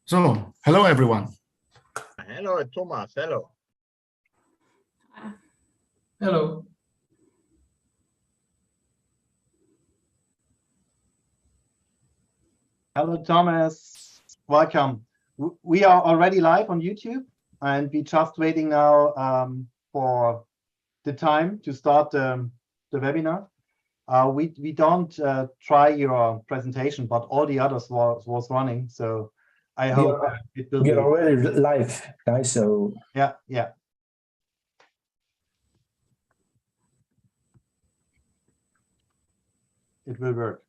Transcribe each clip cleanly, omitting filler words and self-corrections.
So, hello everyone. Hello, Thomas. Hello. Hello. Hello, Thomas. Welcome. We are already live on YouTube, and we're just waiting now for the time to start the webinar. We don't try your presentation, but all the others was running, so I hope it will be. We are already live, guys. So yeah. It will work.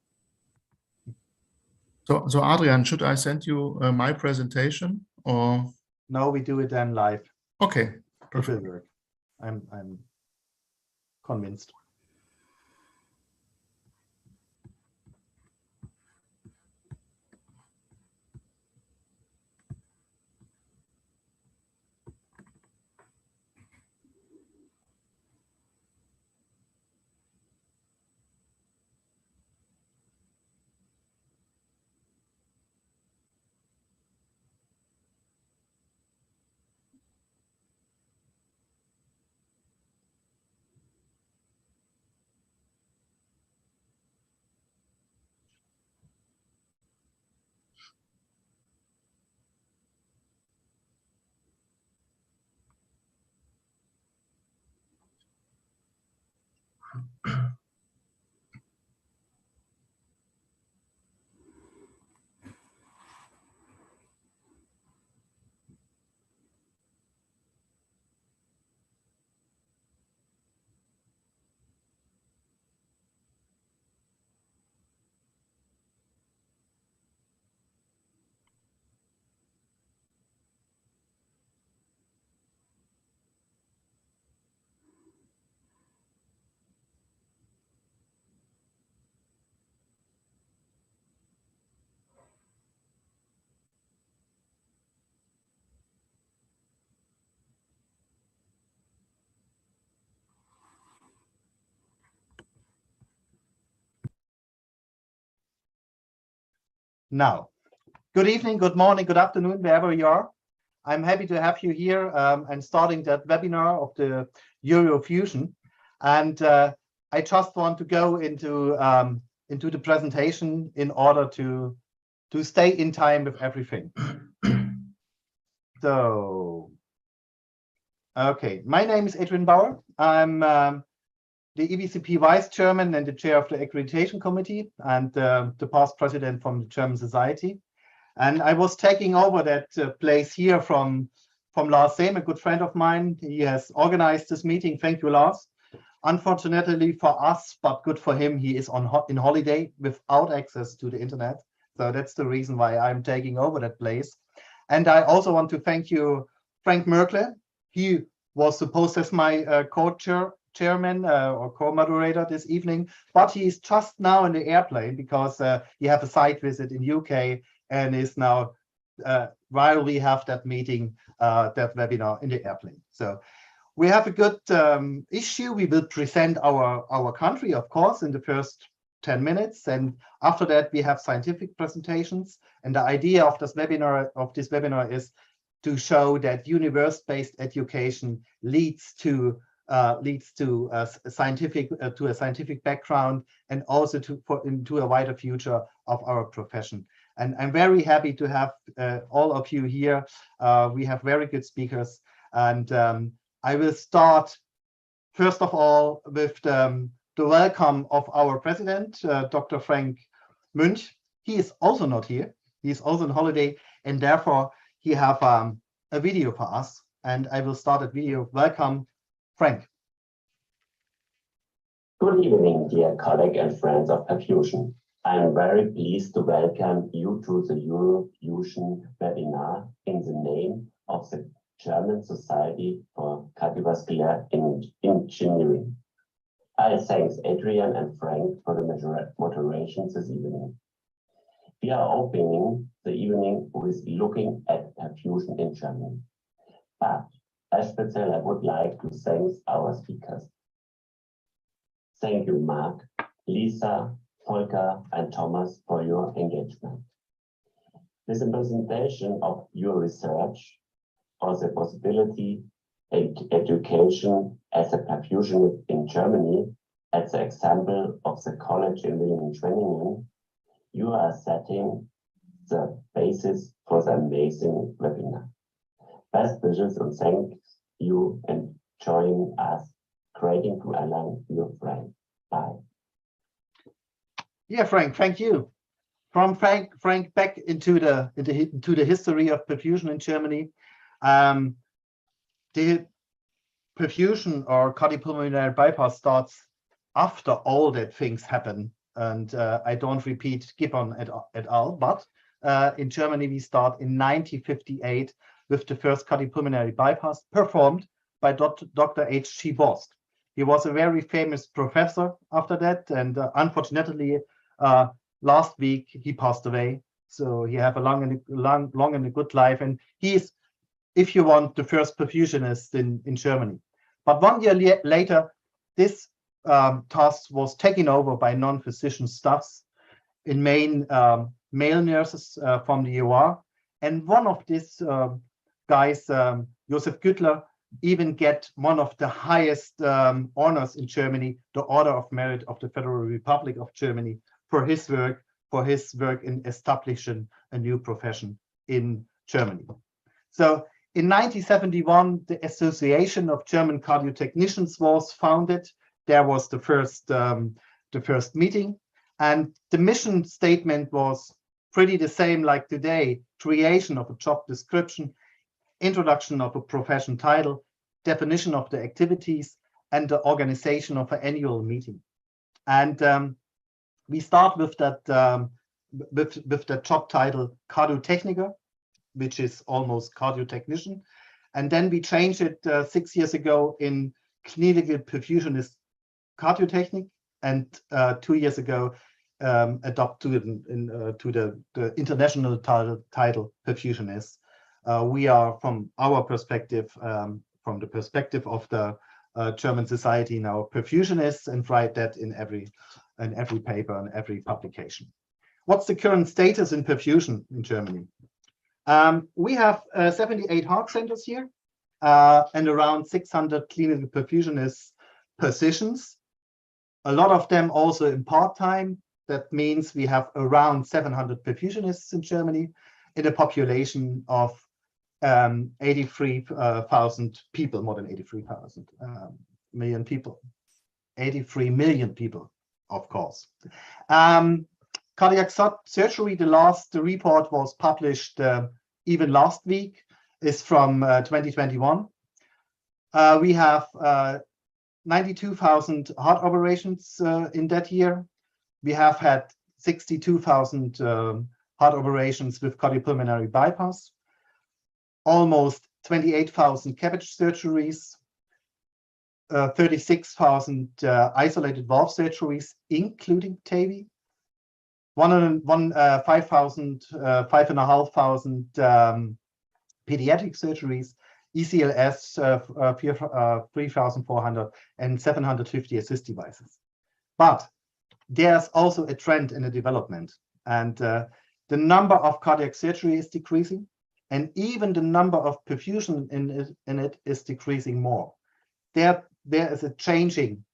So Adrian, should I send you my presentation or? No, we do it then live. Okay, perfect. It will work. I'm convinced. Now, good evening, good morning, good afternoon, wherever you are. I'm happy to have you here and starting that webinar of the EuroFusion. And I just want to go into the presentation in order to stay in time with everything. So, okay, my name is Adrian Bauer. I'm the EBCP Vice Chairman and the Chair of the Accreditation Committee and the past President from the German Society. And I was taking over that place here from Lars Sehm, a good friend of mine. He has organized this meeting. Thank you, Lars. Unfortunately for us, but good for him, he is in holiday without access to the internet. So that's the reason why I'm taking over that place. And I also want to thank you, Frank Merkle. He was supposed as my co-chairman or co-moderator this evening, but he is just now in the airplane because he have a site visit in UK and is now, while we have that meeting, that webinar in the airplane. So we have a good issue. We will present our country, of course, in the first 10 minutes. And after that, we have scientific presentations. And the idea of this webinar is to show that universe-based education leads to a scientific background and also into a wider future of our profession. And I'm very happy to have all of you here. We have very good speakers, and I will start first of all with the welcome of our president, Dr. Frank Münch. He is also not here. He is also on holiday, and therefore he have a video for us. And I will start that video. Welcome, Frank. Good evening, dear colleagues and friends of Perfusion. I am very pleased to welcome you to the EuroFusion webinar in the name of the German Society for Cardiovascular Engineering. I thank Adrian and Frank for the moderation this evening. We are opening the evening with looking at perfusion in Germany. But especially I would like to thank our speakers. Thank you, Mark, Lisa, Volker, and Thomas for your engagement. With the presentation of your research on the possibility and education as a perfusionist in Germany, at the example of the college in Willingen-Schwenningen, you are setting the basis for the amazing webinar. Best wishes and thank you and join us, creating to align your friend. Bye. Yeah, Frank, thank you. From Frank back into the history of perfusion in Germany. The perfusion or cardiopulmonary bypass starts after all that things happen. And I don't repeat Gibbon et al., but in Germany, we start in 1958 with the first cardiopulmonary bypass performed by Dr. H.G. Borst. He was a very famous professor after that, and unfortunately, last week he passed away. So he have a long and a good life, and he is, if you want, the first perfusionist in Germany. But 1 year later, this task was taken over by non-physician staffs, in main male nurses from the UR. And one of these guys, Josef Güttler, even get one of the highest honors in Germany, the Order of Merit of the Federal Republic of Germany, for his work in establishing a new profession in Germany. So in 1971, the Association of German Cardiotechnicians was founded. There was the first meeting, and the mission statement was pretty the same like today: creation of a job description, introduction of a profession title, definition of the activities, and the organization of an annual meeting. And we start with that with the job title Cardiotechniker, which is almost cardiotechnician, and then we changed it 6 years ago in clinical perfusionist cardiotechnic, and 2 years ago adopted to the international title perfusionist. We are, from our perspective, from the perspective of the German society now, perfusionists, and write that in every paper and every publication. What's the current status in perfusion in Germany? We have 78 heart centers here and around 600 clinical perfusionist positions. A lot of them also in part-time. That means we have around 700 perfusionists in Germany in a population of 83,000 people, more than 83,000 million people. 83 million people, of course. Cardiac surgery, the report was published even last week, is from 2021. We have 92,000 heart operations in that year. We have had 62,000 heart operations with cardiopulmonary bypass, almost 28,000 CABG surgeries, 36,000 isolated valve surgeries, including TAVI, 5,500 pediatric surgeries, ECLS 3,400, and 750 assist devices. But there's also a trend in the development, and the number of cardiac surgery is decreasing, and even the number of perfusion in it is decreasing more. There is a changing,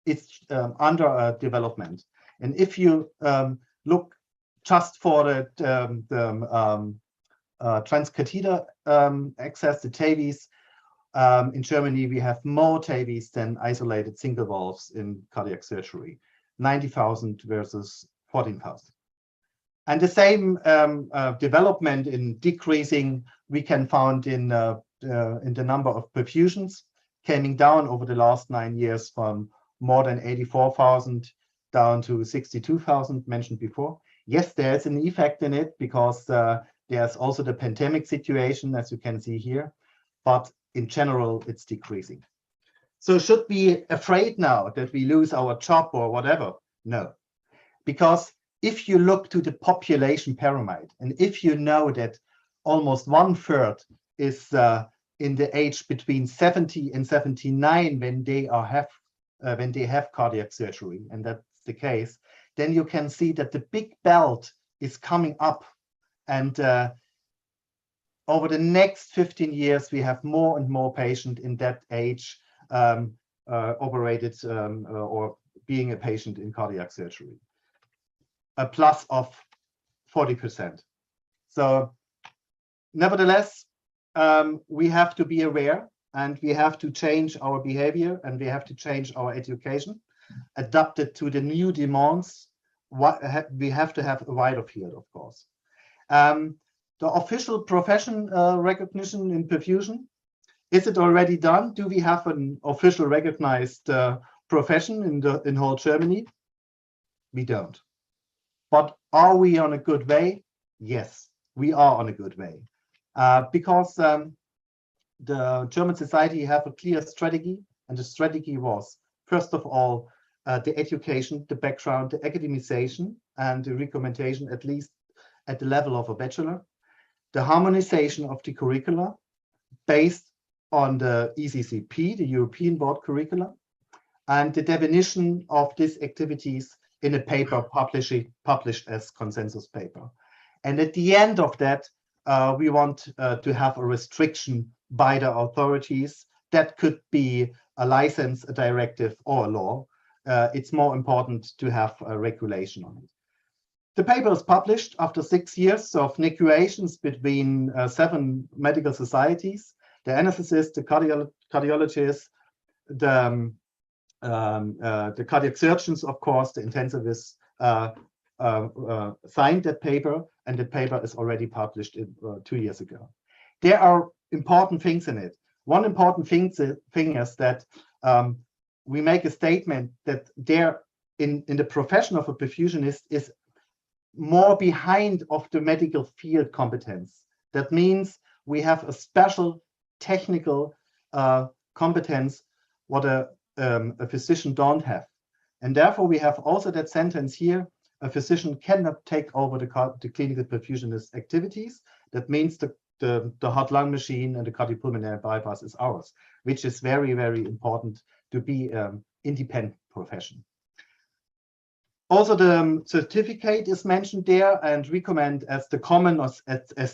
it's under development. And if you look just for the transcatheter access, the TAVIs, in Germany, we have more TAVIs than isolated single valves in cardiac surgery, 90,000 versus 14,000. And the same development in decreasing we can find in the number of perfusions, coming down over the last 9 years from more than 84,000 down to 62,000 mentioned before. Yes, there is an effect in it because there's also the pandemic situation, as you can see here, but in general, it's decreasing. So should we be afraid now that we lose our job or whatever? No, because if you look to the population pyramid, and if you know that almost 1/3 is in the age between 70 and 79 when they have cardiac surgery, and that's the case, then you can see that the big belt is coming up And over the next 15 years, we have more and more patients in that age operated or being a patient in cardiac surgery, a plus of 40%. So nevertheless, we have to be aware, and we have to change our behavior, and we have to change our education, adapted to the new demands. We have to have a wider field, of course. The official profession recognition in perfusion, is it already done? Do we have an official recognized profession in whole Germany? We don't. But are we on a good way? Yes, we are on a good way. Because the German society have a clear strategy, and the strategy was, first of all, the education, the background, the academization, and the recommendation, at least at the level of a bachelor, the harmonization of the curricula based on the ECCP, the European Board curricula, and the definition of these activities in a paper published as consensus paper. And at the end of that, we want to have a restriction by the authorities. That could be a license, a directive, or a law. It's more important to have a regulation on it. The paper is published after 6 years of negotiations between 7 medical societies, the anesthetists, the cardiologists, the cardiac surgeons, of course, the intensivists, signed that paper, and the paper is already published 2 years ago. There are important things in it. One important thing is that we make a statement that there in the profession of a perfusionist is more behind of the medical field competence. That means we have a special technical competence what a physician don't have. And therefore we have also that sentence here, a physician cannot take over the clinical perfusionist activities. That means the heart-lung machine and the cardiopulmonary bypass is ours, which is very, very important to be independent profession. Also, the certificate is mentioned there and recommend as the common as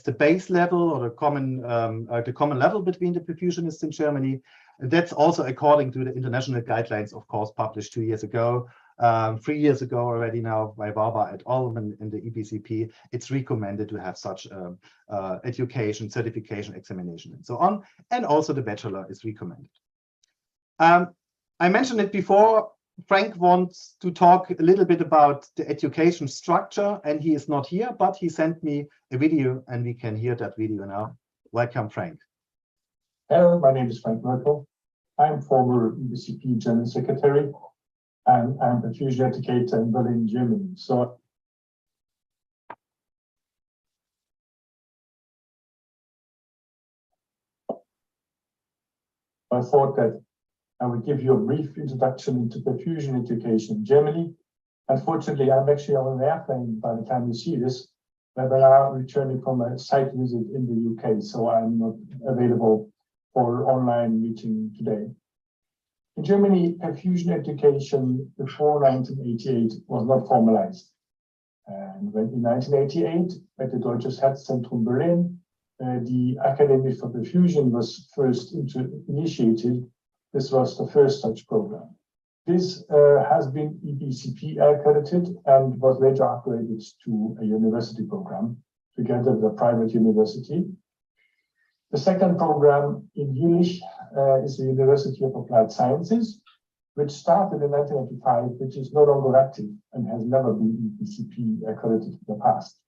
the base level or the common level between the perfusionists in Germany. And that's also according to the international guidelines, of course, published 2 years ago, 3 years ago already now by Barbara et al. In the EBCP. It's recommended to have such education, certification, examination, and so on. And also the bachelor is recommended. I mentioned it before. Frank wants to talk a little bit about the education structure, and he is not here, but he sent me a video, and we can hear that video now. Welcome, Frank. Hello, my name is Frank Merkel. I'm former EBCP General Secretary, and I'm a perfusion educator in Berlin, Germany. So I thought that I will give you a brief introduction into perfusion education in Germany. Unfortunately, I'm actually on an airplane by the time you see this, but I am returning from a site visit in the UK, so I'm not available for online meeting today. In Germany, perfusion education before 1988 was not formalized. And when in 1988, at the Deutsches Herzzentrum Berlin, the Academy for Perfusion was first initiated. This was the first such program. This has been EBCP accredited and was later upgraded to a university program together with a private university. The second program in Jülich is the University of Applied Sciences, which started in 1985, which is no longer active and has never been EBCP accredited in the past.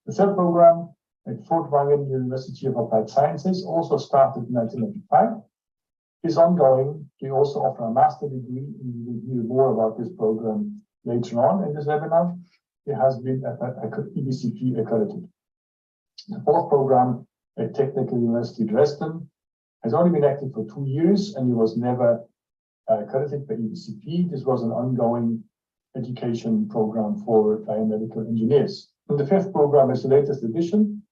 The third program at Furtwangen University of Applied Sciences also started in 1995. Is ongoing. We also offer a master degree, and we will hear more about this program later on in this webinar. It has been EBCP accredited. The fourth program at Technical University Dresden has only been active for 2 years, and it was never accredited by EBCP. This was an ongoing education program for biomedical engineers. And the fifth program is the latest addition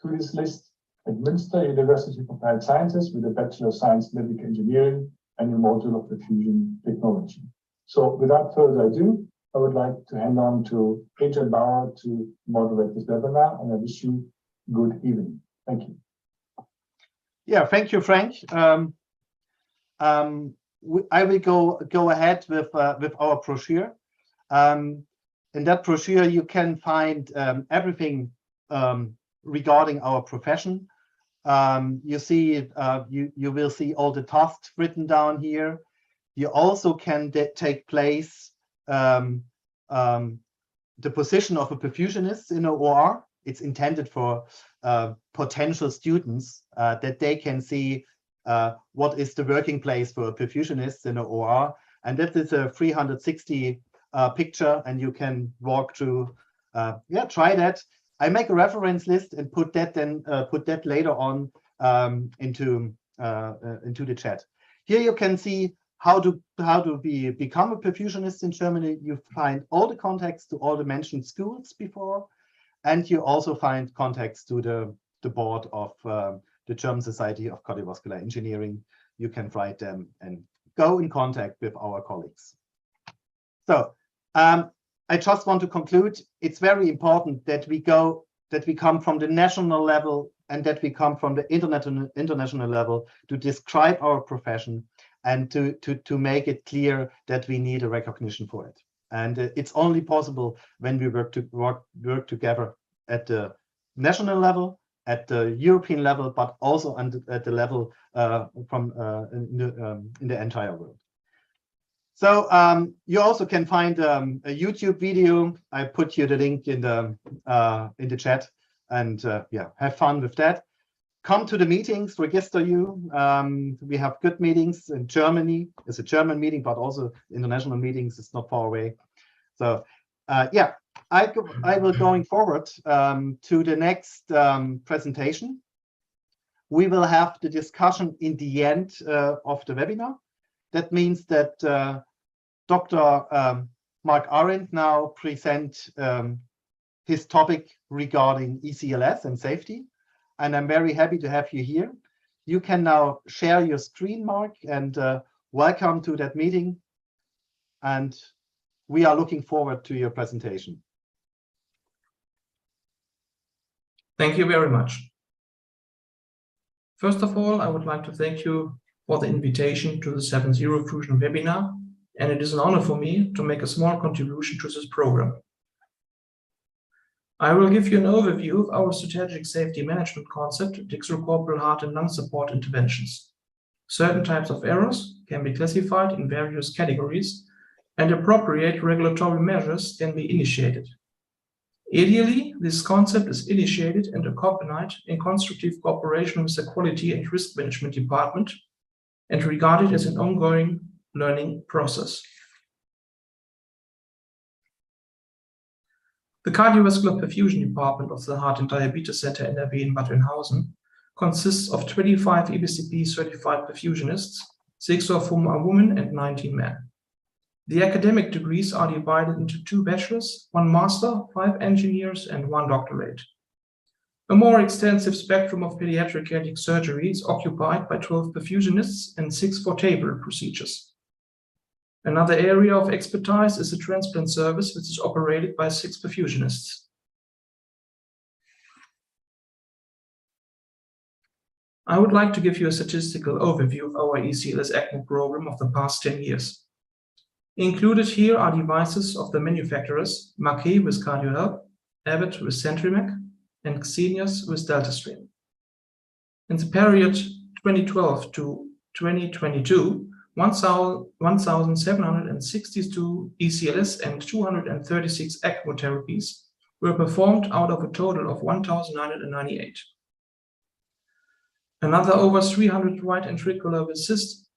to this list at Münster University of Applied Sciences with a Bachelor of Science Medical Engineering and a module of perfusion technology. So without further ado, I would like to hand on to Adrian Bauer to moderate this webinar, and I wish you good evening. Thank you. Yeah, thank you, Frank. I will go ahead with our brochure. In that brochure, you can find everything regarding our profession. You see, you will see all the tasks written down here. You also can take place the position of a perfusionist in an OR. It's intended for potential students that they can see what is the working place for a perfusionist in an OR. And this is a 360 picture, and you can walk through. Yeah, try that. I make a reference list and put that later on into the chat. Here you can see how to become a perfusionist in Germany. You find all the contacts to all the mentioned schools before, and you also find contacts to the board of the German Society of Cardiovascular Engineering. You can write them and go in contact with our colleagues. So I just want to conclude. It's very important that we come from the national level and that we come from the international level to describe our profession and to make it clear that we need a recognition for it. And it's only possible when we work together at the national level, at the European level, but also at the level in the entire world. So you also can find a YouTube video. I put you the link in the chat, and yeah, have fun with that. Come to the meetings, register you. We have good meetings in Germany. It's a German meeting, but also international meetings. It's not far away. So yeah, I will going forward to the next presentation. We will have the discussion in the end of the webinar. That means that Dr. Mark Arendt now present his topic regarding ECLS and safety. And I'm very happy to have you here. You can now share your screen, Mark, and welcome to that meeting. And we are looking forward to your presentation. Thank you very much. First of all, I would like to thank you for the invitation to the 7th EuroFusion webinar, and it is an honor for me to make a small contribution to this program. I will give you an overview of our strategic safety management concept, extracorporeal heart and lung support interventions. Certain types of errors can be classified in various categories, and appropriate regulatory measures can be initiated. Ideally, this concept is initiated and accompanied in constructive cooperation with the Quality and Risk Management Department and regarded as an ongoing learning process. The Cardiovascular Perfusion Department of the Heart and Diabetes Center NRW in Bad Oeynhausen consists of 25 EBCP certified perfusionists, 6 of whom are women and 19 men. The academic degrees are divided into 2 bachelors, 1 master, 5 engineers, and 1 doctorate. A more extensive spectrum of pediatric cardiac surgery is occupied by 12 perfusionists and 6 for-table procedures. Another area of expertise is the transplant service, which is operated by 6 perfusionists. I would like to give you a statistical overview of our ECLS ECMO program of the past 10 years. Included here are devices of the manufacturers Maquet with CardioHelp, Abbott with CentriMac, and Xenius with DeltaStream. In the period 2012 to 2022, 1,762 ECLS and 236 ECMO therapies were performed out of a total of 1,998. Another over 300 right ventricular assist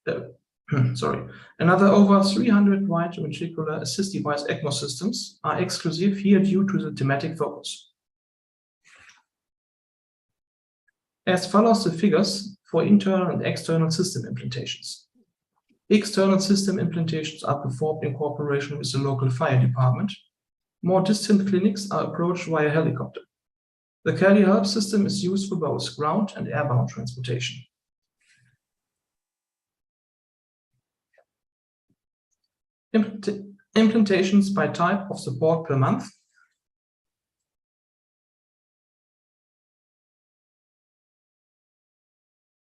Another over 300 right ventricular assist device ECMO systems are exclusive here due to the thematic focus. As follows the figures for internal and external system implantations. External system implantations are performed in cooperation with the local fire department. More distant clinics are approached via helicopter. The CardioHelp system is used for both ground and airbound transportation. Implementations by type of support per month.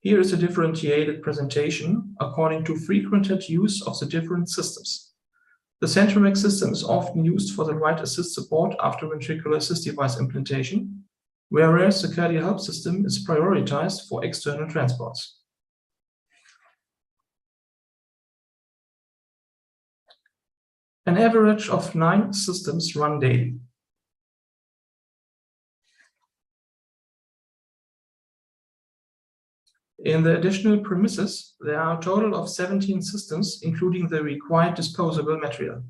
Here is a differentiated presentation according to frequented use of the different systems. The CenturyX system is often used for the right assist support after ventricular assist device implantation, whereas the CardioHelp system is prioritized for external transports. An average of 9 systems run daily. In the additional premises, there are a total of 17 systems, including the required disposable material.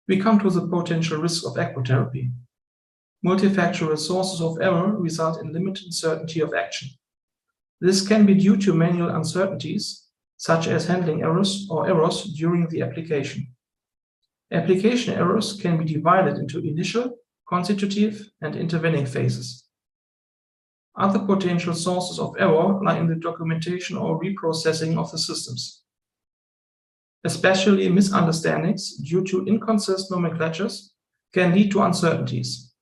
We come to the potential risk of ecotherapy. Multifactorial sources of error result in limited certainty of action. This can be due to manual uncertainties, such as handling errors or errors during the application. Application errors can be divided into initial, constitutive, and intervening phases. Other potential sources of error lie in the documentation or reprocessing of the systems. Especially misunderstandings due to inconsistent nomenclatures can lead to uncertainties.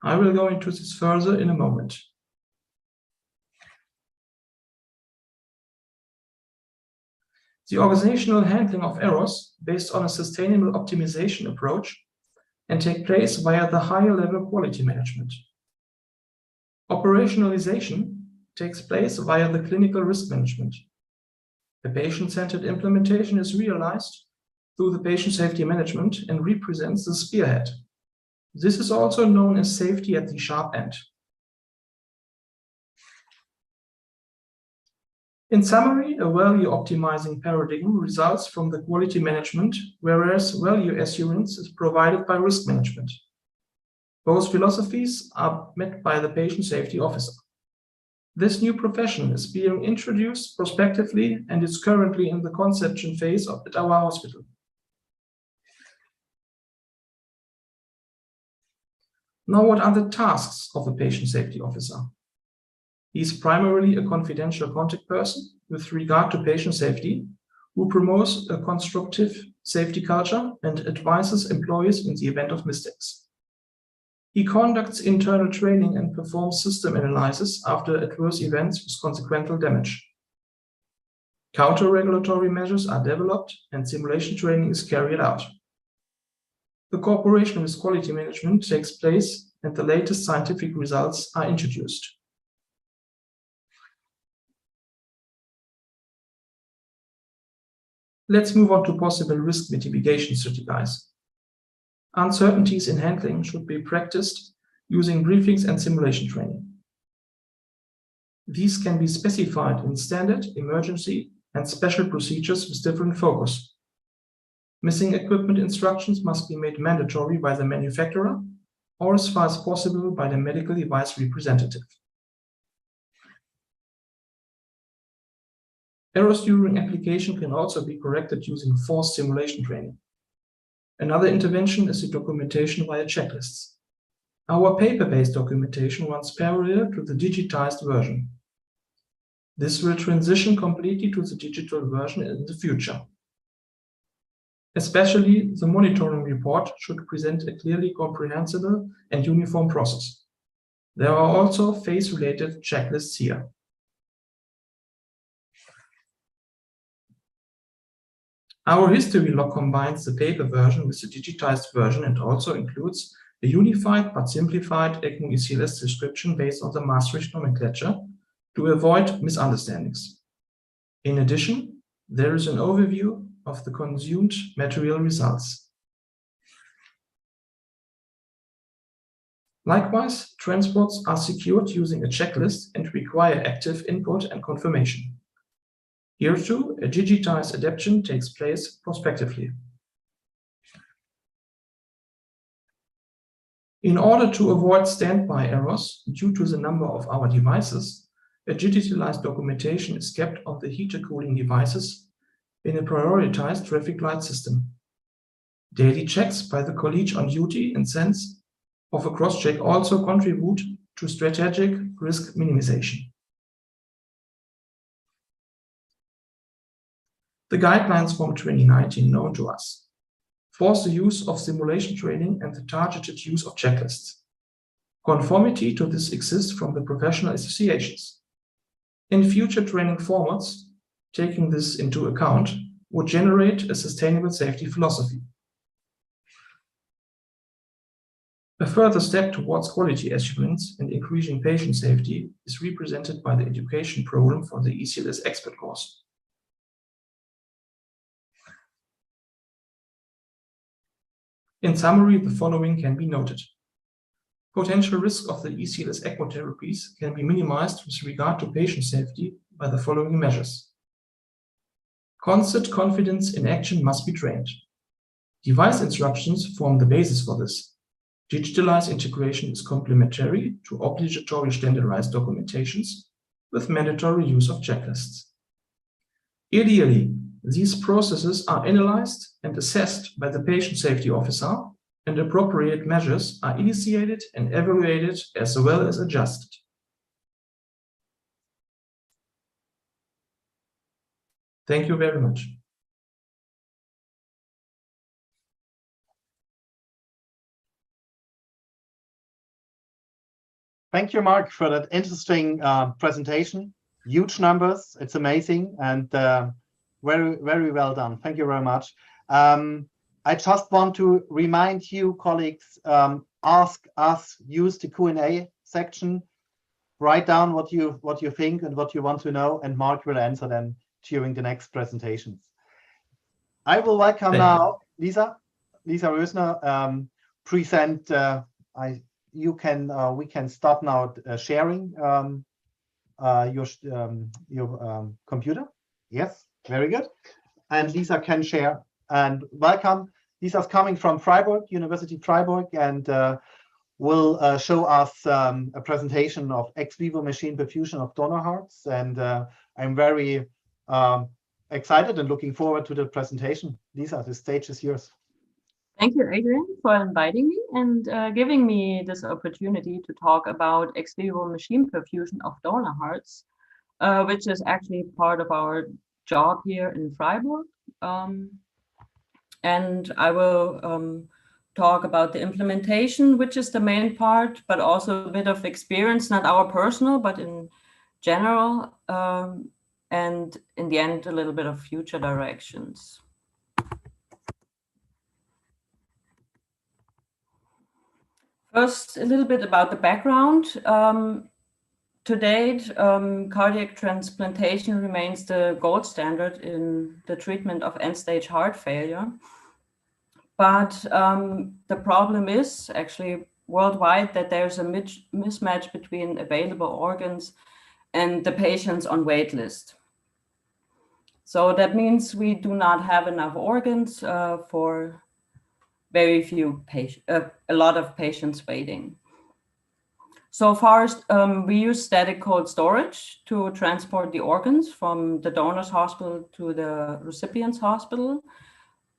I will go into this further in a moment. The organizational handling of errors based on a sustainable optimization approach and take place via the higher level quality management. Operationalization takes place via the clinical risk management. The patient-centered implementation is realized through the patient safety management and represents the spearhead. This is also known as safety at the sharp end. In summary, a value optimizing paradigm results from the quality management, whereas value assurance is provided by risk management. Both philosophies are met by the patient safety officer. This new profession is being introduced prospectively and is currently in the conception phase at our hospital. Now, what are the tasks of a patient safety officer? He is primarily a confidential contact person with regard to patient safety, who promotes a constructive safety culture and advises employees in the event of mistakes. He conducts internal training and performs system analysis after adverse events with consequential damage. Counter-regulatory measures are developed and simulation training is carried out. The cooperation with quality management takes place and the latest scientific results are introduced. Let's move on to possible risk mitigation strategies. Uncertainties in handling should be practiced using briefings and simulation training. These can be specified in standard, emergency, and special procedures with different focus. Missing equipment instructions must be made mandatory by the manufacturer or as far as possible by the medical device representative. Errors during application can also be corrected using forced simulation training. Another intervention is the documentation via checklists. Our paper-based documentation runs parallel to the digitized version. This will transition completely to the digital version in the future. Especially the monitoring report should present a clearly comprehensible and uniform process. There are also phase-related checklists here. Our history log combines the paper version with the digitized version and also includes a unified but simplified ECMO ECLS description based on the Maastricht nomenclature to avoid misunderstandings. In addition, there is an overview of the consumed material results. Likewise, transports are secured using a checklist and require active input and confirmation. Here too, a digitized adaptation takes place prospectively. In order to avoid standby errors due to the number of our devices, a digitalized documentation is kept on the heater cooling devices in a prioritized traffic light system. Daily checks by the colleague on duty in sense of a cross-check also contribute to strategic risk minimization. The guidelines from 2019 known to us force the use of simulation training and the targeted use of checklists. Conformity to this exists from the professional associations. In future training formats, taking this into account would generate a sustainable safety philosophy. A further step towards quality achievements and increasing patient safety is represented by the education program for the ECLS expert course. In summary, the following can be noted. Potential risk of the ECLS ECMO therapies can be minimized with regard to patient safety by the following measures. Constant confidence in action must be trained. Device instructions form the basis for this. Digitalized integration is complementary to obligatory standardized documentations with mandatory use of checklists. Ideally, these processes are analyzed and assessed by the patient safety officer, and appropriate measures are initiated and evaluated as well as adjusted. Thank you very much. Thank you, Mark, for that interesting presentation. Huge numbers, it's amazing, and very, very well done. Thank you very much. I just want to remind you, colleagues, ask us, use the Q&A section, write down what you think and what you want to know, and Mark will answer them during the next presentations. I will welcome now Lisa Rösner, present. We can stop now sharing your computer. Yes, very good. And Lisa can share. And welcome. Lisa's coming from Freiburg, University Freiburg, and will show us a presentation of ex vivo machine perfusion of donor hearts. And I'm very excited and looking forward to the presentation. Lisa, the stage is yours. Thank you, Adrian, for inviting me and giving me this opportunity to talk about ex vivo machine perfusion of donor hearts, which is actually part of our job here in Freiburg. And I will talk about the implementation, which is the main part, but also a bit of experience, not our personal, but in general, and in the end, a little bit of future directions. First, a little bit about the background. To date, cardiac transplantation remains the gold standard in the treatment of end-stage heart failure. But the problem is actually worldwide that there's a mismatch between available organs and the patients on wait list. So that means we do not have enough organs for very few patients, a lot of patients waiting. So far, we use static cold storage to transport the organs from the donor's hospital to the recipient's hospital.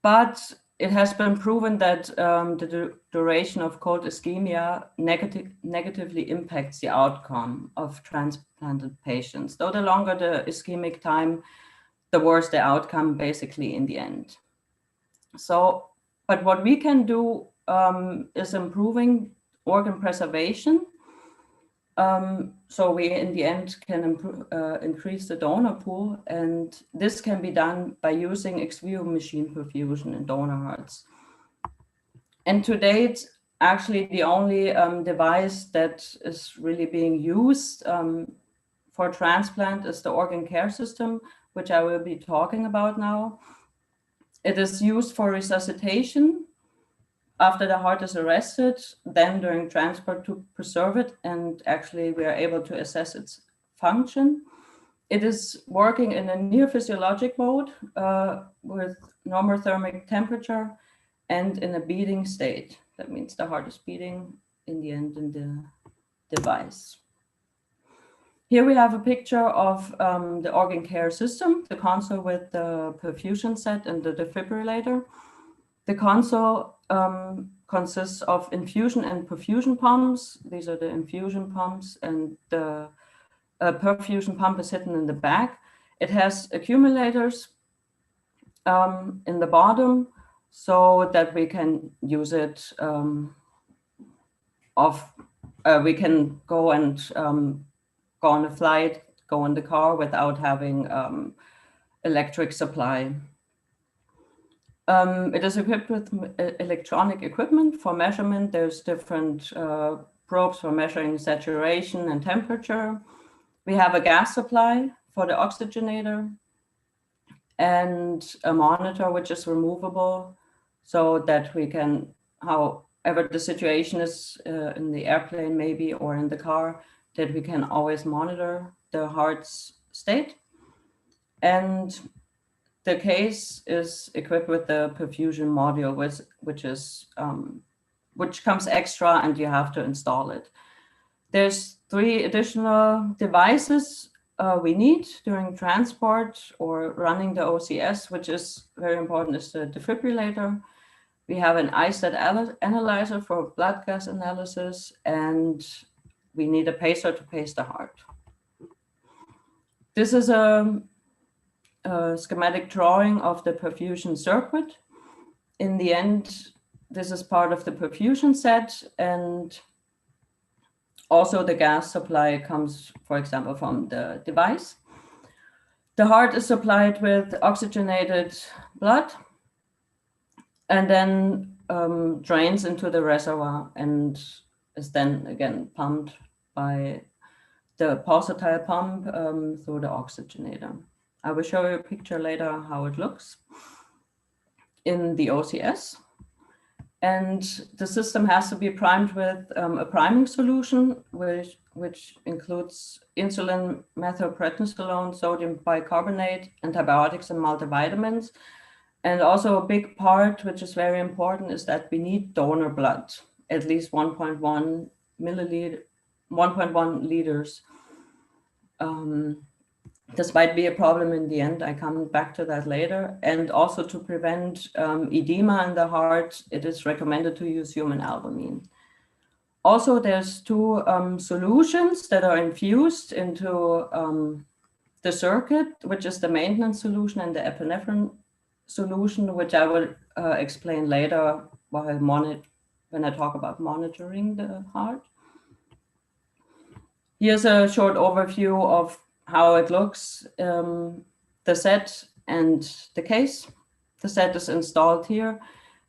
But it has been proven that the duration of cold ischemia negatively impacts the outcome of transplanted patients. Though the longer the ischemic time, the worse the outcome basically in the end. So, but what we can do is improving organ preservation. So we, in the end, can increase the donor pool, and this can be done by using ex vivo machine perfusion in donor hearts. And to date, actually, the only device that is really being used for transplant is the organ care system, which I will be talking about now. It is used for resuscitation after the heart is arrested, then during transport to preserve it, and actually we are able to assess its function. It is working in a near physiologic mode with normothermic temperature and in a beating state. That means the heart is beating in the end in the device. Here we have a picture of the organ care system, the console with the perfusion set and the defibrillator. The console consists of infusion and perfusion pumps. These are the infusion pumps, and the perfusion pump is hidden in the back. It has accumulators in the bottom so that we can use it we can go and go on a flight, go in the car without having electric supply. It is equipped with electronic equipment for measurement. There's different probes for measuring saturation and temperature. We have a gas supply for the oxygenator and a monitor which is removable so that we can, however the situation is in the airplane maybe or in the car, that we can always monitor the heart's state. And the case is equipped with the perfusion module, which comes extra and you have to install it. There's 3 additional devices we need during transport or running the OCS, which is very important, is the defibrillator. We have an ISAT analyzer for blood gas analysis, and we need a pacer to pace the heart. This is a schematic drawing of the perfusion circuit. In the end, this is part of the perfusion set, and also the gas supply comes, for example, from the device. The heart is supplied with oxygenated blood and then drains into the reservoir and is then again pumped by the pulsatile pump through the oxygenator. I will show you a picture later how it looks in the OCS. And the system has to be primed with a priming solution, which includes insulin, methylprednisolone, sodium bicarbonate, antibiotics, and multivitamins. And also a big part, which is very important, is that we need donor blood, at least 1.1 liters. This might be a problem in the end. I come back to that later. And also to prevent edema in the heart, it is recommended to use human albumin. Also, there's 2 solutions that are infused into the circuit, which is the maintenance solution and the epinephrine solution, which I will explain later when I talk about monitoring the heart. Here's a short overview of how it looks, the set and the case. The set is installed here,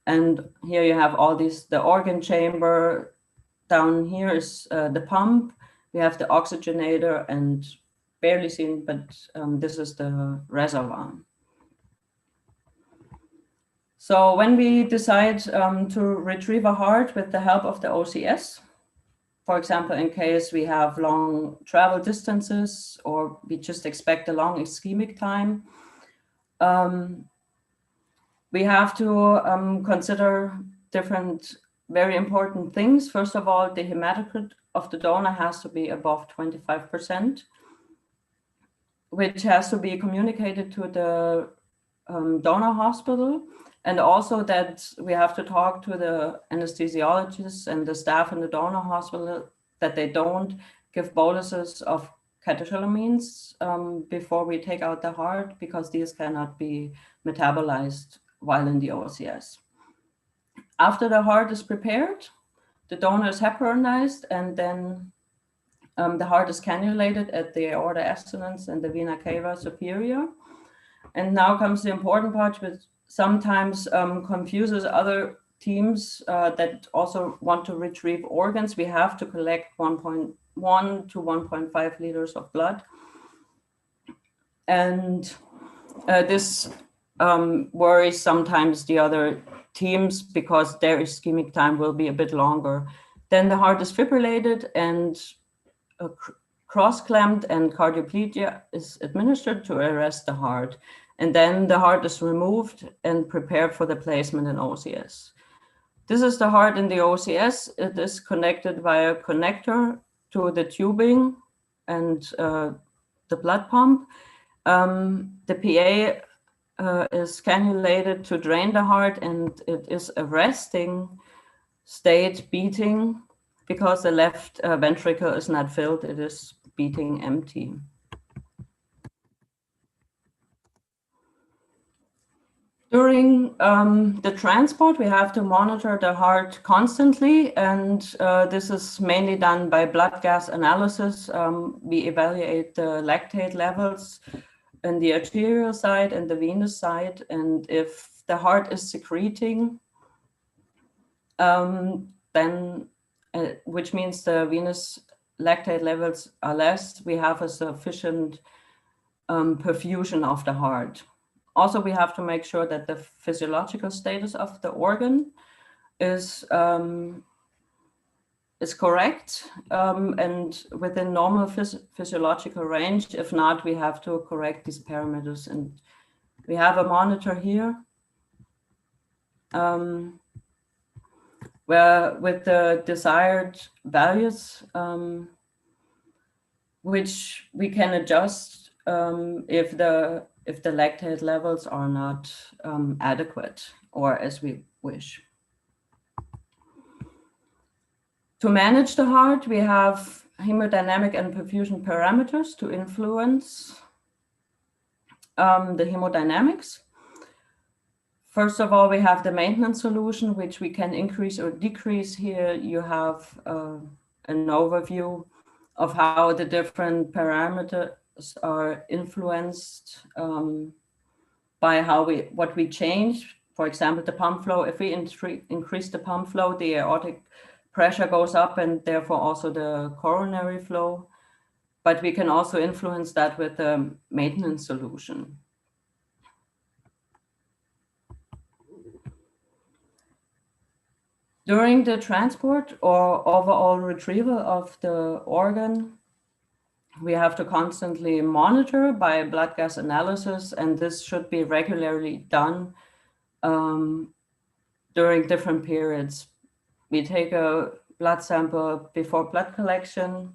and here you have all these, the organ chamber. Down here is the pump. We have the oxygenator, and barely seen, but this is the reservoir. So when we decide to retrieve a heart with the help of the OCS, for example, in case we have long travel distances or we just expect a long ischemic time, we have to consider different very important things. First of all, the hematocrit of the donor has to be above 25%, which has to be communicated to the donor hospital. And also that we have to talk to the anesthesiologists and the staff in the donor hospital that they don't give boluses of catecholamines before we take out the heart, because these cannot be metabolized while in the OCS. After the heart is prepared, the donor is heparinized, and then the heart is cannulated at the aorta ascendens and the vena cava superior. And now comes the important part, which sometimes confuses other teams that also want to retrieve organs. We have to collect 1.1 to 1.5 liters of blood. And this worries sometimes the other teams because their ischemic time will be a bit longer. Then the heart is fibrillated and cross-clamped, and cardioplegia is administered to arrest the heart. And then the heart is removed and prepared for the placement in OCS. This is the heart in the OCS. It is connected via connector to the tubing and the blood pump. The PA is cannulated to drain the heart, and it is a resting state, beating, because the left ventricle is not filled, it is beating empty. During the transport, we have to monitor the heart constantly, and this is mainly done by blood gas analysis. We evaluate the lactate levels in the arterial side and the venous side, and if the heart is secreting, then which means the venous lactate levels are less, we have a sufficient perfusion of the heart. Also, we have to make sure that the physiological status of the organ is correct and within normal physiological range. If not, we have to correct these parameters. And we have a monitor here where with the desired values, which we can adjust if the lactate levels are not adequate or as we wish. To manage the heart, we have hemodynamic and perfusion parameters to influence the hemodynamics. First of all, we have the maintenance solution, which we can increase or decrease. Here you have an overview of how the different parameters are influenced by what we change. For example, the pump flow. If we increase the pump flow, the aortic pressure goes up and therefore also the coronary flow. But we can also influence that with the maintenance solution. During the transport or overall retrieval of the organ, we have to constantly monitor by blood gas analysis, and this should be regularly done during different periods. We take a blood sample before blood collection,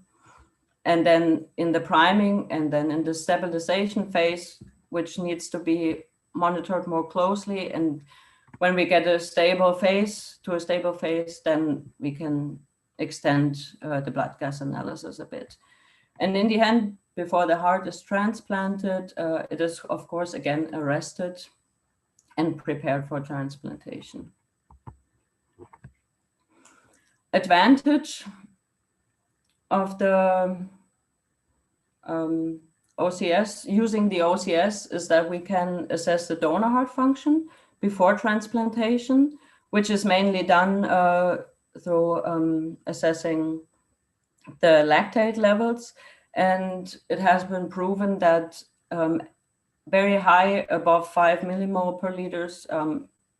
and then in the priming, and then in the stabilization phase, which needs to be monitored more closely. And when we get a stable phase, then we can extend the blood gas analysis a bit. And in the end, before the heart is transplanted, it is, of course, again arrested and prepared for transplantation. Advantage of the OCS, using the OCS, is that we can assess the donor heart function before transplantation, which is mainly done through assessing the lactate levels. And it has been proven that very high, above 5 millimole per liter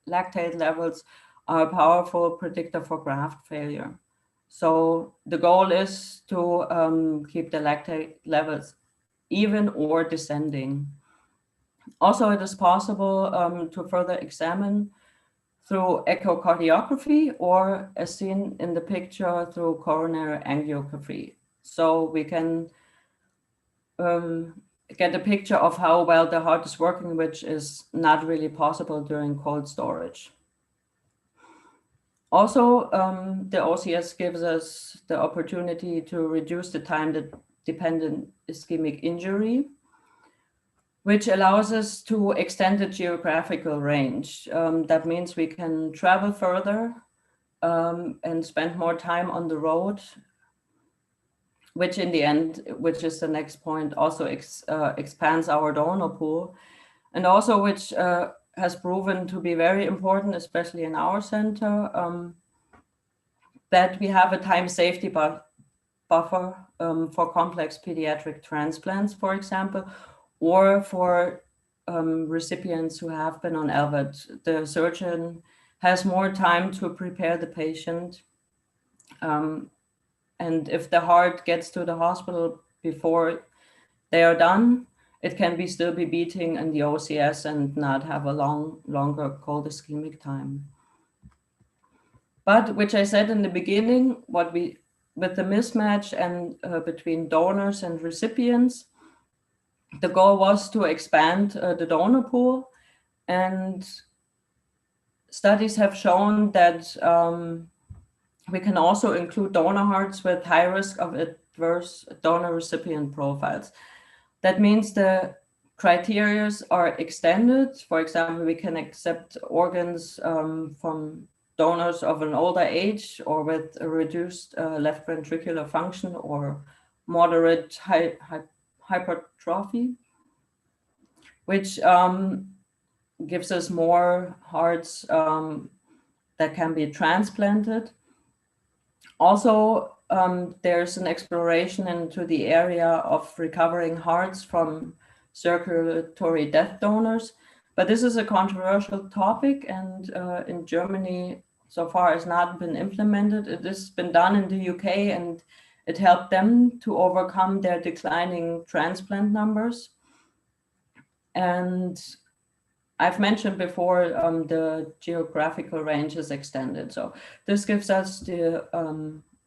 lactate levels are a powerful predictor for graft failure. So the goal is to keep the lactate levels even or descending. Also, it is possible to further examine through echocardiography or, as seen in the picture, through coronary angiography. So we can get a picture of how well the heart is working, which is not really possible during cold storage. Also, the OCS gives us the opportunity to reduce the time-dependent ischemic injury, which allows us to extend the geographical range. That means we can travel further and spend more time on the road, which in the end, which is the next point, also expands our donor pool, and also which has proven to be very important, especially in our center, that we have a time safety buffer for complex pediatric transplants, for example, or for recipients who have been on LVAD. The surgeon has more time to prepare the patient. And if the heart gets to the hospital before they are done, it can still be beating in the OCS and not have a longer cold ischemic time. But which I said in the beginning, with the mismatch and between donors and recipients, the goal was to expand the donor pool, and studies have shown that we can also include donor hearts with high risk of adverse donor recipient profiles. That means the criteria are extended. For example, we can accept organs from donors of an older age or with a reduced left ventricular function or moderate hypertrophy, which gives us more hearts that can be transplanted. Also, there's an exploration into the area of recovering hearts from circulatory death donors, but this is a controversial topic, and in Germany so far has not been implemented. It has been done in the UK, and it helped them to overcome their declining transplant numbers. And I've mentioned before the geographical range is extended. So this gives us the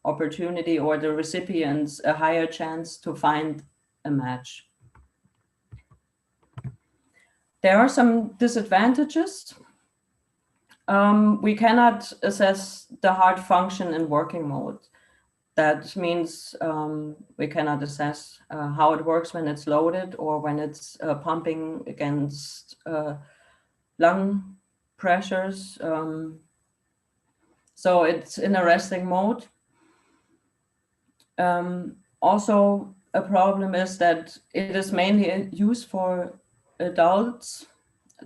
opportunity, or the recipients a higher chance to find a match. There are some disadvantages. We cannot assess the heart function in working mode. That means we cannot assess how it works when it's loaded or when it's pumping against lung pressures. So it's in a resting mode. Also, a problem is that it is mainly used for adults,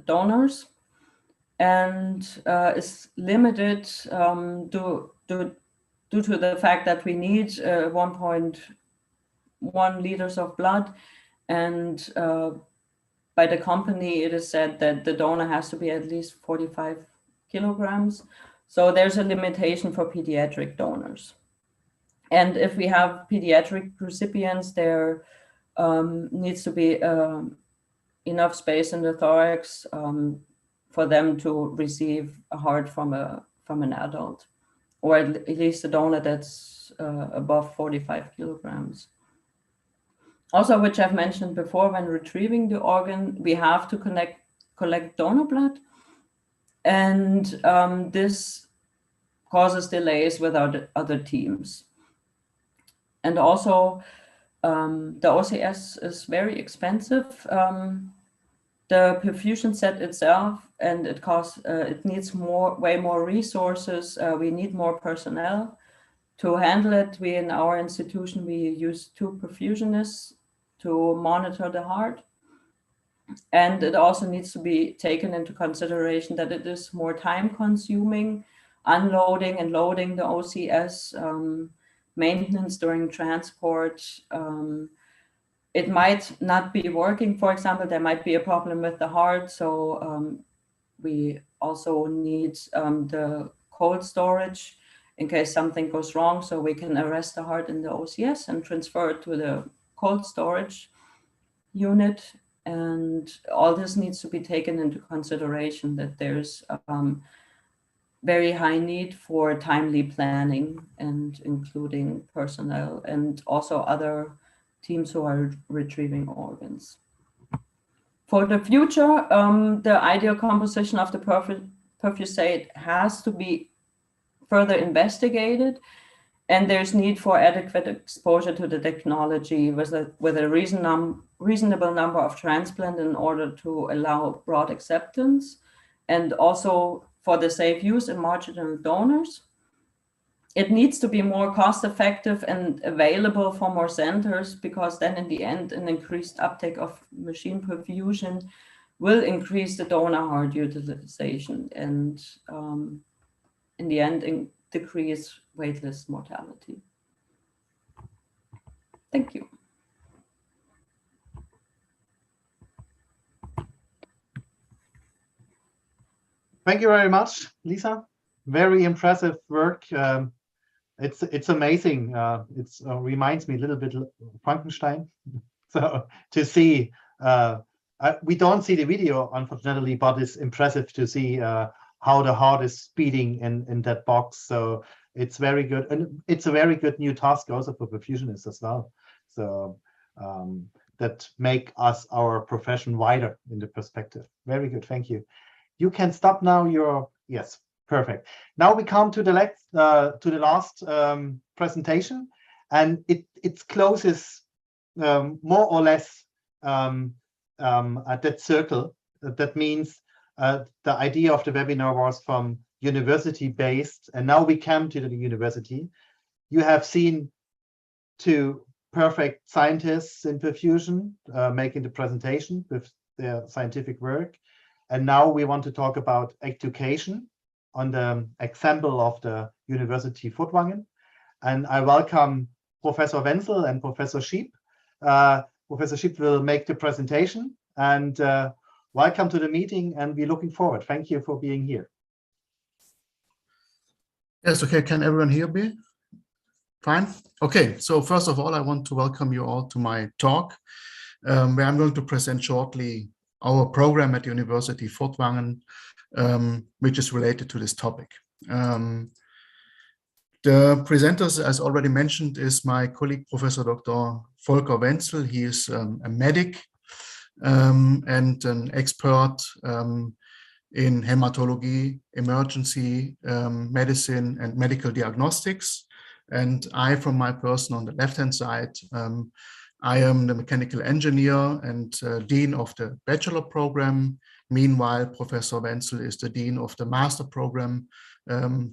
donors, and is limited due to the fact that we need 1.1 liters of blood, and by the company it is said that the donor has to be at least 45 kilograms. So there's a limitation for pediatric donors. And if we have pediatric recipients, there needs to be enough space in the thorax for them to receive a heart from an adult, or at least a donor that's above 45 kilograms. Also, which I've mentioned before, when retrieving the organ, we have to collect donor blood, and this causes delays with other teams. And also, the OCS is very expensive. The perfusion set itself, and it costs, it needs way more resources. We need more personnel to handle it. We, in our institution, we use 2 perfusionists to monitor the heart. And it also needs to be taken into consideration that it is more time consuming, unloading and loading the OCS, maintenance during transport. It might not be working. For example, there might be a problem with the heart. So we also need the cold storage in case something goes wrong, so we can arrest the heart in the OCS and transfer it to the cold storage unit. And all this needs to be taken into consideration, that there's very high need for timely planning, and including personnel and also other teams who are retrieving organs. For the future, the ideal composition of the perfusate has to be further investigated, and there's need for adequate exposure to the technology with a reasonable number of transplant in order to allow broad acceptance, and also for the safe use in marginal donors. It needs to be more cost effective and available for more centers, because then in the end, an increased uptake of machine perfusion will increase the donor heart utilization, and in the end, decrease waitlist mortality. Thank you. Thank you very much, Lisa. Very impressive work. It's amazing. It reminds me a little bit of Frankenstein. So to see, we don't see the video, unfortunately, but it's impressive to see how the heart is beating in that box. So it's very good, and it's a very good new task also for perfusionists as well. So that make us our profession wider in the perspective. Very good, thank you. You can stop now your, yes, perfect. Now we come to the last presentation, and it closes more or less at that circle. That means the idea of the webinar was from university-based, and now we come to the university. You have seen two perfect scientists in perfusion making the presentation with their scientific work. And now we want to talk about education on the example of the University Furtwangen. And I welcome Professor Wenzel and Professor Schiep. Professor Schiep will make the presentation, and welcome to the meeting, and we're looking forward. Thank you for being here. Yes, okay, can everyone hear me? Fine. Okay, so first of all, I want to welcome you all to my talk, where I'm going to present shortly our program at University Furtwangen, which is related to this topic. The presenters, as already mentioned, is my colleague, Professor Dr. Volker Wenzel. He is a medic and an expert in hematology, emergency medicine, and medical diagnostics. And I, from my person on the left-hand side, I am the mechanical engineer and dean of the bachelor program. Meanwhile, Professor Wenzel is the dean of the master program,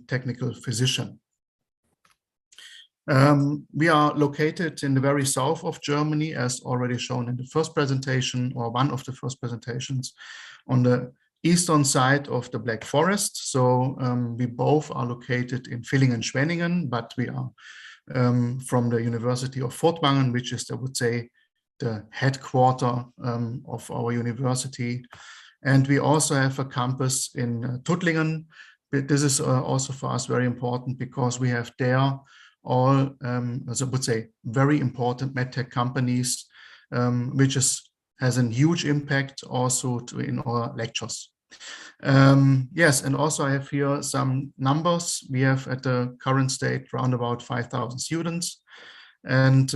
technical physician. We are located in the very south of Germany, as already shown in the first presentation, or one of the first presentations, on the eastern side of the Black Forest. So we both are located in Villingen-Schwenningen, but we are from the University of Furtwangen, which is, I would say, the headquarter of our university. And we also have a campus in Tuttlingen. This is also for us very important because we have there all, as I would say, very important medtech companies, which has a huge impact also in our lectures. Yes, and also I have here some numbers. We have at the current state around about 5,000 students, and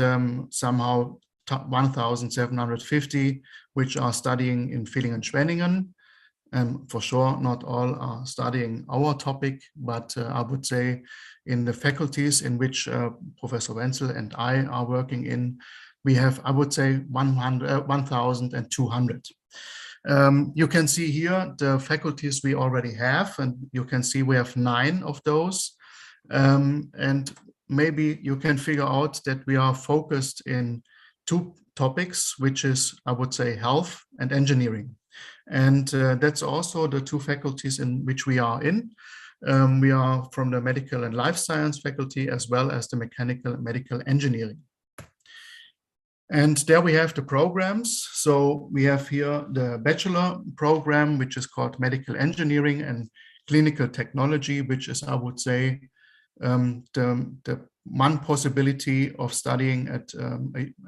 somehow 1,750 which are studying in Villingen-Schwenningen. For sure, not all are studying our topic, but I would say in the faculties in which Professor Wenzel and I are working in, we have, I would say, 1,200. You can see here the faculties we already have, and you can see we have 9 of those. And maybe you can figure out that we are focused in 2 topics, which is, I would say, health and engineering. And that's also the 2 faculties in which we are in. We are from the medical and life science faculty, as well as the mechanical and medical engineering. And there we have the programs. So we have here the bachelor program, which is called medical engineering and clinical technology, which is, I would say, the one possibility of studying at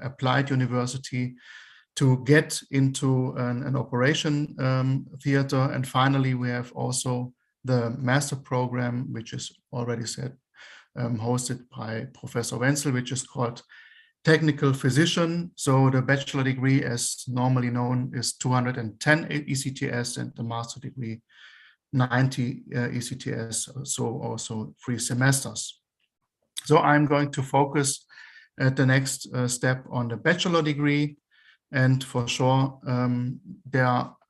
applied university to get into an operation theater. And finally, we have also the master program, which is already said, hosted by Professor Wenzel, which is called technical physician. So the bachelor degree, as normally known, is 210 ECTS, and the master degree 90 ECTS, so also 3 semesters. So I'm going to focus at the next step on the bachelor degree. And for sure,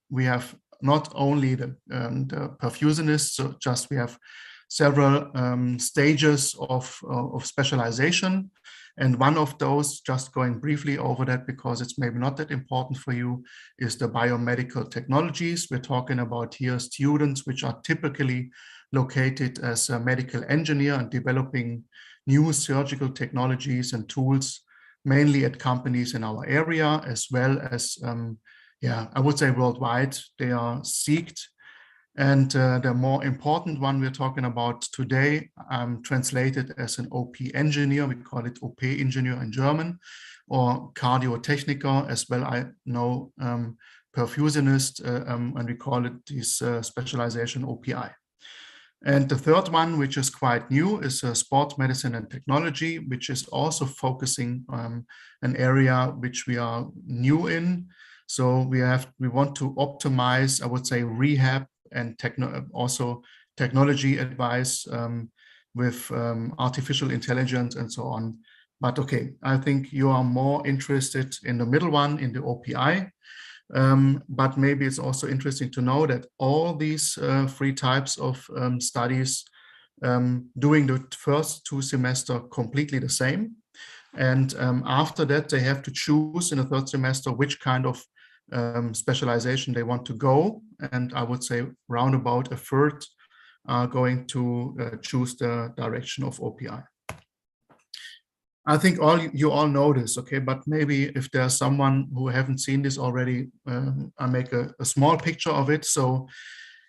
we have not only the perfusionists, so just we have several stages of specialization. And one of those, just going briefly over that because it's maybe not that important for you, is the biomedical technologies. We're talking about here students which are typically located as a medical engineer and developing new surgical technologies and tools, mainly at companies in our area, as well as, I would say worldwide, they are seeked. And the more important one we're talking about today, translated as an OP engineer. We call it OP engineer in German, or cardiotechniker, as well I know perfusionist, and we call it this specialization OPI. And the third one, which is quite new, is sport medicine and technology, which is also focusing on an area which we are new in. So we want to optimize, I would say, rehab and also technology advice with artificial intelligence and so on. But okay, I think you are more interested in the middle one, in the OPI. But maybe it's also interesting to know that all these 3 types of studies doing the first 2 semesters completely the same. And after that, they have to choose in the 3rd semester which kind of specialization they want to go. And I would say round about a third are going to choose the direction of OPI. I think you all know this, okay, but maybe if there's someone who haven't seen this already, I make a small picture of it. So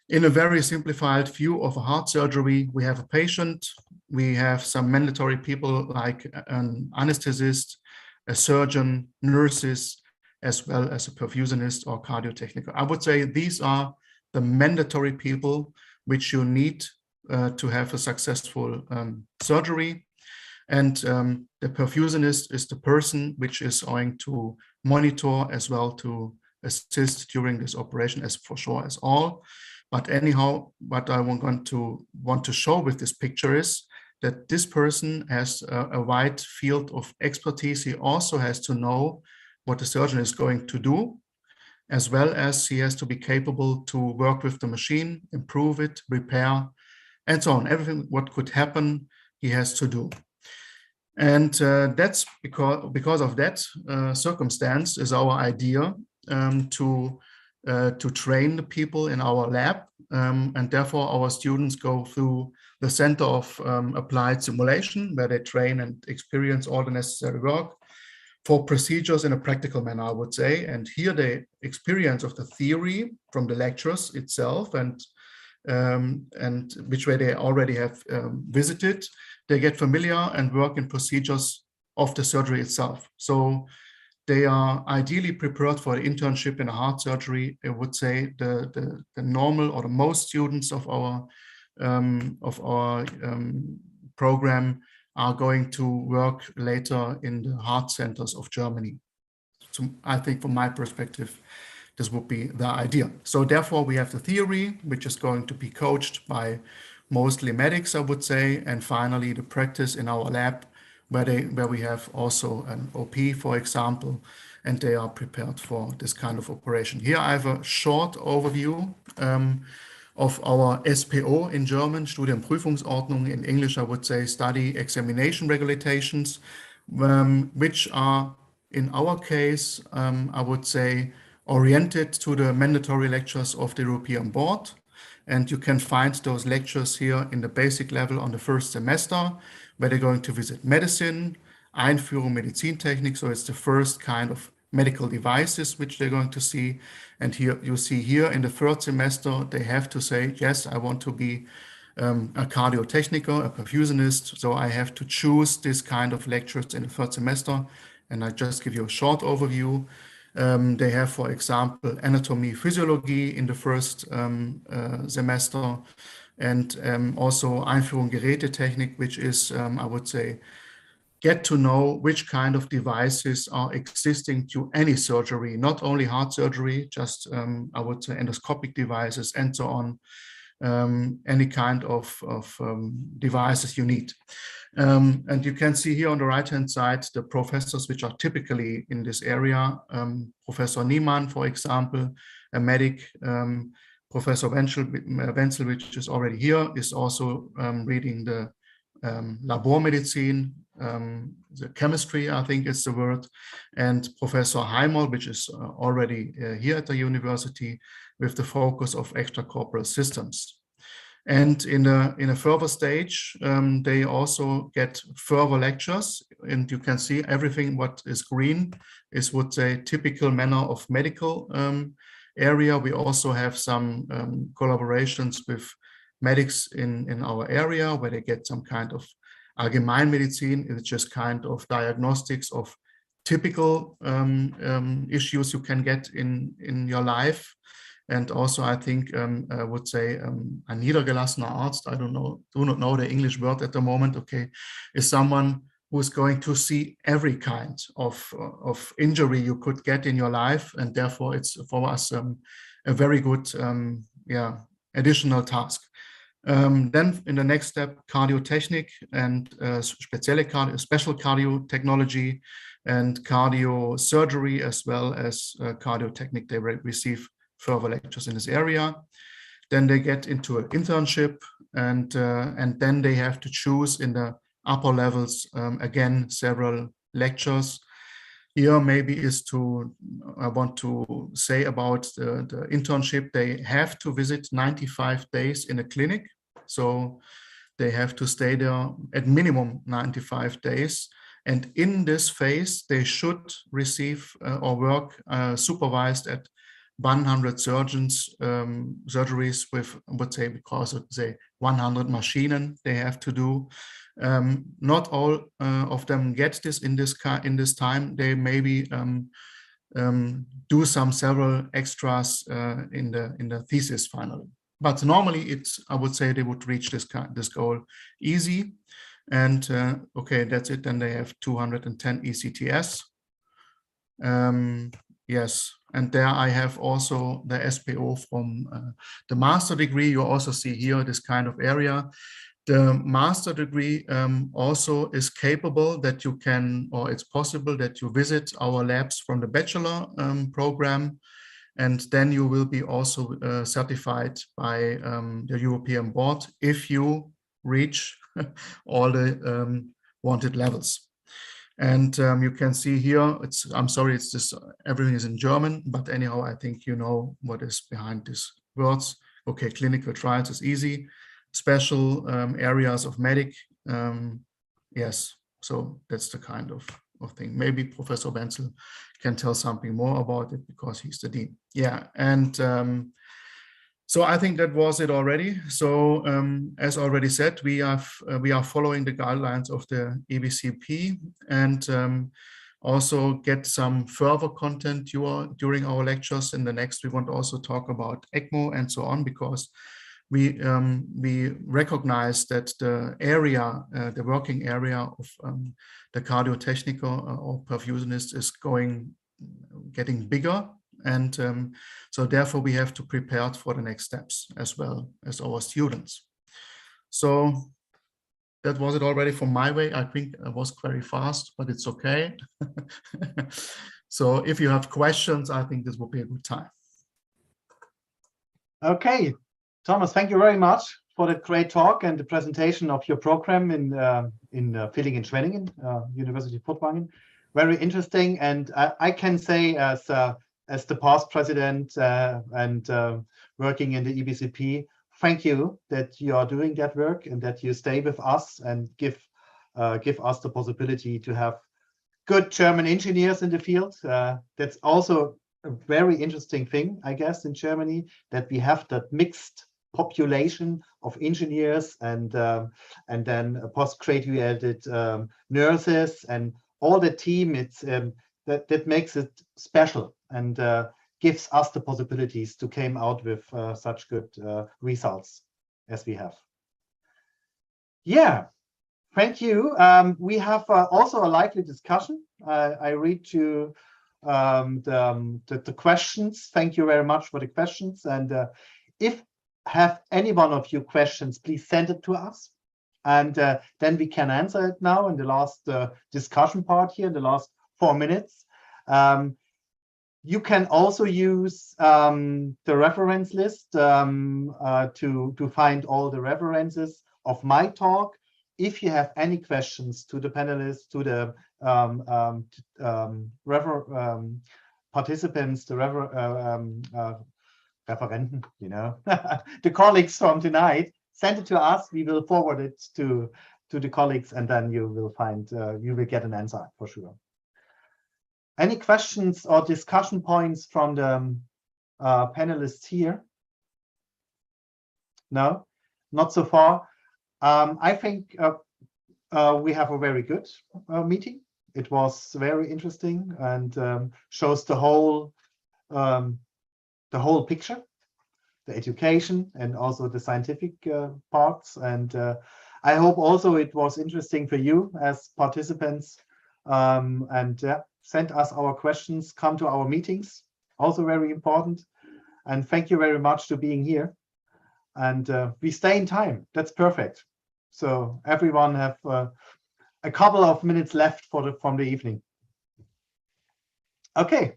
in a very simplified view of a heart surgery, we have a patient, we have some mandatory people like an anesthetist, a surgeon, nurses, as well as a perfusionist or cardiotechnical. I would say these are the mandatory people which you need to have a successful surgery. And the perfusionist is the person which is going to monitor as well to assist during this operation, as for sure as all. But anyhow, what I want to show with this picture is that this person has a wide field of expertise. He also has to know what the surgeon is going to do, as well as he has to be capable to work with the machine, improve it, repair, and so on. Everything what could happen, he has to do. And that's because of that circumstance is our idea to train the people in our lab. And therefore, our students go through the Center of Applied Simulation, where they train and experience all the necessary work for procedures in a practical manner, I would say. And here they experience of the theory from the lectures itself and which way they already have visited. They get familiar and work in procedures of the surgery itself. So they are ideally prepared for an internship in a heart surgery. I would say the normal or the most students of our program are going to work later in the heart centers of Germany. So I think from my perspective, this would be the idea. So therefore we have the theory, which is going to be coached by mostly medics, I would say, and finally the practice in our lab, where we have also an OP, for example, and they are prepared for this kind of operation. Here I have a short overview of our SPO in German, Studienprüfungsordnung. In English, I would say study examination regulations, which are in our case, I would say, oriented to the mandatory lectures of the European Board. And you can find those lectures here in the basic level on the first semester, where they're going to visit medicine, Einführung Medizintechnik. So it's the first kind of medical devices which they're going to see. And here you see here in the third semester, they have to say, yes, I want to be a cardiotechnical, a perfusionist. So I have to choose this kind of lectures in the third semester. And I just give you a short overview. They have, for example, anatomy, physiology in the first semester, and also Einführung Gerätetechnik, which is, I would say, get to know which kind of devices are existing to any surgery, not only heart surgery, just I would say endoscopic devices and so on, any kind of devices you need. And you can see here on the right-hand side the professors which are typically in this area. Professor Niemann, for example, a medic. Professor Wenzel, which is already here, is also reading the Labormedizin, the chemistry, I think is the word, and Professor Heimel, which is already here at the university with the focus of extracorporeal systems. And in a further stage, they also get further lectures, and you can see everything what is green is, would say, typical manner of medical area. We also have some collaborations with medics in our area where they get some kind of Allgemeinmedizin. It's just kind of diagnostics of typical issues you can get in your life. And also, I think I would say a niedergelassener Arzt, I do not know the English word at the moment, okay, is someone who is going to see every kind of injury you could get in your life. And therefore, it's for us a very good additional task. Then in the next step, cardiotechnic and special cardio technology and cardio surgery, as well as cardiotechnic. They receive further lectures in this area. Then they get into an internship, and then they have to choose in the upper levels, again, several lectures. Here maybe I want to say about the internship. They have to visit 95 days in a clinic. So they have to stay there at minimum 95 days. And in this phase, they should receive or work supervised at 100 surgeries with, I would say, because of, say, 100 machines they have to do. Not all of them get this in this time. They maybe do several extras in the thesis finally. But normally, I would say they would reach this goal easy. And okay, that's it. Then they have 210 ECTS. Yes, and there I have also the SPO from the master degree. You also see here this kind of area. The master degree also is capable that you can, or it's possible that you visit our labs from the bachelor program, and then you will be also certified by the European board if you reach all the wanted levels. And you can see here, I'm sorry, it's just everything is in German, but anyhow, I think you know what is behind these words. Okay, clinical trials is easy. Special areas of medic, yes, so that's the kind of thing. Maybe Professor Wenzel can tell something more about it because he's the dean. Yeah, and so I think that was it already. So as already said, we are following the guidelines of the EBCP, and also get some further content during our lectures. In the next, we want to also talk about ECMO and so on, because we recognize that the area, the working area of the cardiotechnical or perfusionist is getting bigger. And so therefore we have to prepare for the next steps as well as our students. So that was it already from my way. I think I was very fast, but it's okay. So if you have questions, I think this will be a good time. Okay, Thomas, thank you very much for the great talk and the presentation of your program in Villingen-Schwenningen, University of Furtwangen. Very interesting, and I can say as the past president and working in the EBCP, thank you that you are doing that work and that you stay with us and give us the possibility to have good German engineers in the field. That's also a very interesting thing, I guess, in Germany, that we have that mixed population of engineers and then postgraduated nurses and all the team. It's that makes it special and gives us the possibilities to come out with such good results as we have. Yeah, thank you. We have also a lively discussion. I read to the questions. Thank you very much for the questions. And if have any one of you questions, please send it to us. And then we can answer it now in the last discussion part here, in the last 4 minutes. You can also use the reference list to find all the references of my talk. If you have any questions to the panelists, to the participants, the referenten, you know, the colleagues from tonight, send it to us. We will forward it to the colleagues, and then you will find you will get an answer for sure. Any questions or discussion points from the panelists here? No, not so far. I think we have a very good meeting. It was very interesting and shows the whole picture, the education and also the scientific parts. And I hope also it was interesting for you as participants. Send us our questions, come to our meetings, also very important. And thank you very much for being here. and we stay in time. That's perfect. So everyone have a couple of minutes left from the evening. Okay,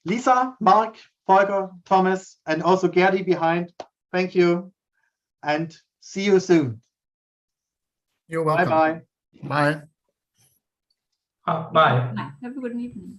Lisa, Mark, Volker, Thomas, and also Gerdi behind. Thank you, and see you soon. You're welcome. Bye-bye. Bye. Bye. Have a good evening.